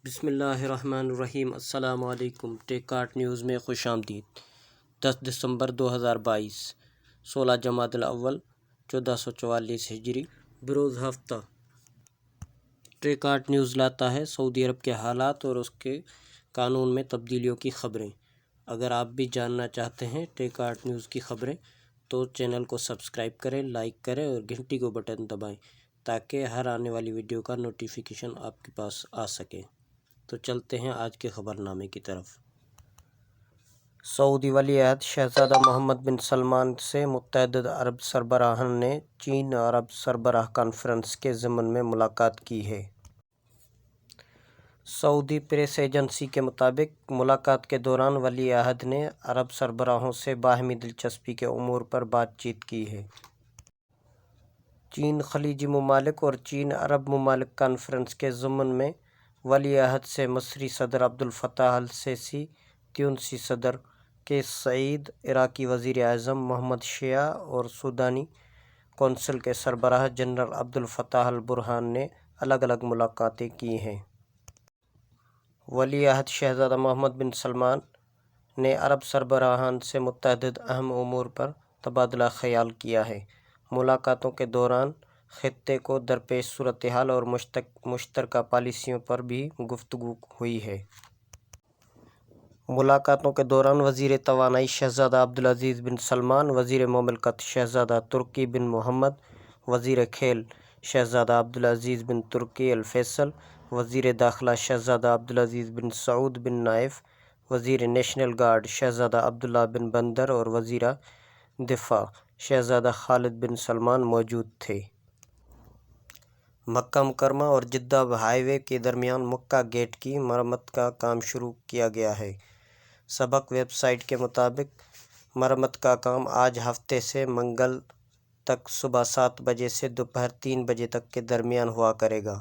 بسم اللہ الرحمن الرحیم۔ السلام علیکم۔ ٹیک آرٹ نیوز میں خوش آمدید۔ 10 دسمبر 2022، 16 جمادی الاول 1444 ہجری، بروز ہفتہ۔ ٹیک آرٹ نیوز لاتا ہے سعودی عرب کے حالات اور اس کے قانون میں تبدیلیوں کی خبریں۔ اگر آپ بھی جاننا چاہتے ہیں ٹیک آرٹ نیوز کی خبریں تو چینل کو سبسکرائب کریں، لائک کریں اور گھنٹی کو بٹن دبائیں تاکہ ہر آنے والی ویڈیو کا نوٹیفیکیشن آپ کے پاس آ سکے۔ تو چلتے ہیں آج کے خبر نامے کی طرف۔ سعودی ولی عہد شہزادہ محمد بن سلمان سے متعدد عرب سربراہان نے چین عرب سربراہ کانفرنس کے ضمن میں ملاقات کی ہے۔ سعودی پریس ایجنسی کے مطابق ملاقات کے دوران ولی عہد نے عرب سربراہوں سے باہمی دلچسپی کے امور پر بات چیت کی ہے۔ چین خلیجی ممالک اور چین عرب ممالک کانفرنس کے ضمن میں ولی عہد سے مصری صدر عبدالفتاح السیسی، تیونسی صدر قیس سعید، عراقی وزیر اعظم محمد شیع اور سوڈانی کونسل کے سربراہ جنرل عبدالفتاح البرہان نے الگ الگ ملاقاتیں کی ہیں۔ ولی عہد شہزادہ محمد بن سلمان نے عرب سربراہان سے متعدد اہم امور پر تبادلہ خیال کیا ہے۔ ملاقاتوں کے دوران خطے کو درپیش صورتحال اور مشترکہ پالیسیوں پر بھی گفتگو ہوئی ہے۔ ملاقاتوں کے دوران وزیر توانائی شہزادہ عبدالعزیز بن سلمان، وزیر مملکت شہزادہ ترکی بن محمد، وزیر کھیل شہزادہ عبدالعزیز بن ترکی الفیصل، وزیر داخلہ شہزادہ عبدالعزیز بن سعود بن نائف، وزیر نیشنل گارڈ شہزادہ عبداللہ بن بندر اور وزیر دفاع شہزادہ خالد بن سلمان موجود تھے۔ مکہ مکرمہ اور جدہ ہائی وے کے درمیان مکہ گیٹ کی مرمت کا کام شروع کیا گیا ہے۔ سبق ویب سائٹ کے مطابق مرمت کا کام آج ہفتے سے منگل تک صبح 7 بجے سے دوپہر 3 بجے تک کے درمیان ہوا کرے گا۔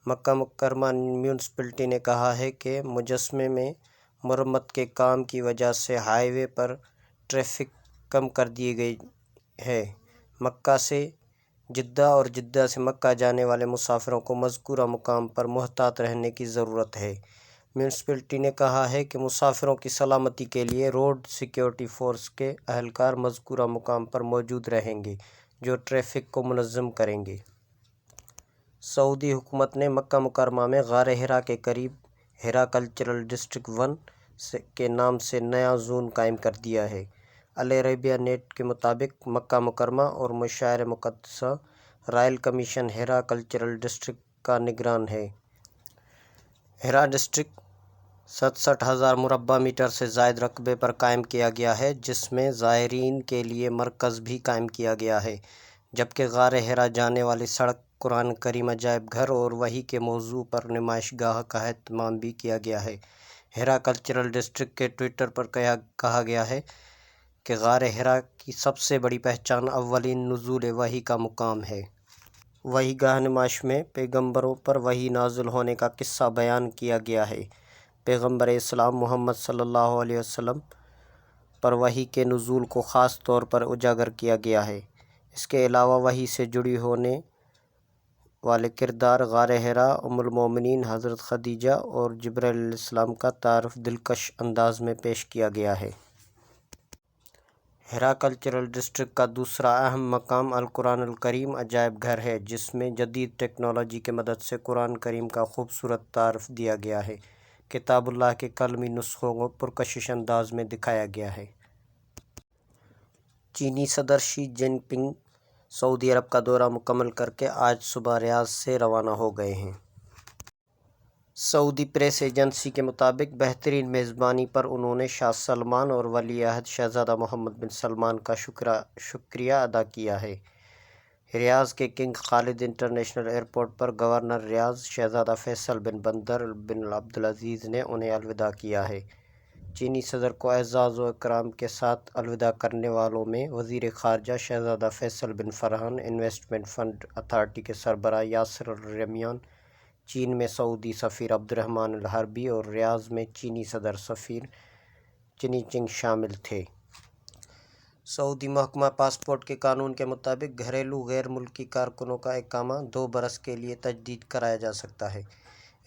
مکہ مکرمہ میونسپلٹی نے کہا ہے کہ مجسمے میں مرمت کے کام کی وجہ سے ہائی وے پر ٹریفک کم کر دی گئی ہے۔ مکہ سے جدہ اور جدہ سے مکہ جانے والے مسافروں کو مذکورہ مقام پر محتاط رہنے کی ضرورت ہے۔ میونسپلٹی نے کہا ہے کہ مسافروں کی سلامتی کے لیے روڈ سیکیورٹی فورس کے اہلکار مذکورہ مقام پر موجود رہیں گے جو ٹریفک کو منظم کریں گے۔ سعودی حکومت نے مکہ مکرمہ میں غار حرا کے قریب حرا کلچرل ڈسٹرکٹ 1 کے نام سے نیا زون قائم کر دیا ہے۔ العربیہ نیٹ کے مطابق مکہ مکرمہ اور مشاعر مقدسہ رائل کمیشن حرا کلچرل ڈسٹرکٹ کا نگران ہے۔ حرا ڈسٹرکٹ 67,000 مربع میٹر سے زائد رقبے پر قائم کیا گیا ہے جس میں زائرین کے لیے مرکز بھی قائم کیا گیا ہے، جبکہ غار حرا جانے والی سڑک، قرآن کریم عجائب گھر اور وحی کے موضوع پر نمائش گاہ کا اہتمام بھی کیا گیا ہے۔ حرا کلچرل ڈسٹرکٹ کے ٹویٹر پر کہا گیا ہے کہ غار حرا کی سب سے بڑی پہچان اولین نزول وحی کا مقام ہے۔ وحی گاہ نمائش میں پیغمبروں پر وحی نازل ہونے کا قصہ بیان کیا گیا ہے۔ پیغمبر اسلام محمد صلی اللہ علیہ وسلم پر وحی کے نزول کو خاص طور پر اجاگر کیا گیا ہے۔ اس کے علاوہ وحی سے جڑی ہونے والے کردار غار حرا، ام المومنین حضرت خدیجہ اور جبرائیل علیہ السلام کا تعارف دلکش انداز میں پیش کیا گیا ہے۔ حرا کلچرل ڈسٹرکٹ کا دوسرا اہم مقام القرآن الکریم عجائب گھر ہے جس میں جدید ٹیکنالوجی کی مدد سے قرآن کریم کا خوبصورت تعارف دیا گیا ہے۔ کتاب اللہ کے قلمی نسخوں کو پرکشش انداز میں دکھایا گیا ہے۔ چینی صدر شی جن پنگ سعودی عرب کا دورہ مکمل کر کے آج صبح ریاض سے روانہ ہو گئے ہیں۔ سعودی پریس ایجنسی کے مطابق بہترین میزبانی پر انہوں نے شاہ سلمان اور ولی عہد شہزادہ محمد بن سلمان کا شکریہ ادا کیا ہے۔ ریاض کے کنگ خالد انٹرنیشنل ایئرپورٹ پر گورنر ریاض شہزادہ فیصل بن بندر بن عبدالعزیز نے انہیں الوداع کیا ہے۔ چینی صدر کو اعزاز و اکرام کے ساتھ الوداع کرنے والوں میں وزیر خارجہ شہزادہ فیصل بن فرحان، انویسٹمنٹ فنڈ اتھارٹی کے سربراہ یاسر الریمیان، چین میں سعودی سفیر عبدالرحمن الحربی اور ریاض میں چینی صدر سفیر چنی چنگ شامل تھے۔ سعودی محکمہ پاسپورٹ کے قانون کے مطابق گھریلو غیر ملکی کارکنوں کا اقامہ 2 برس کے لیے تجدید کرایا جا سکتا ہے۔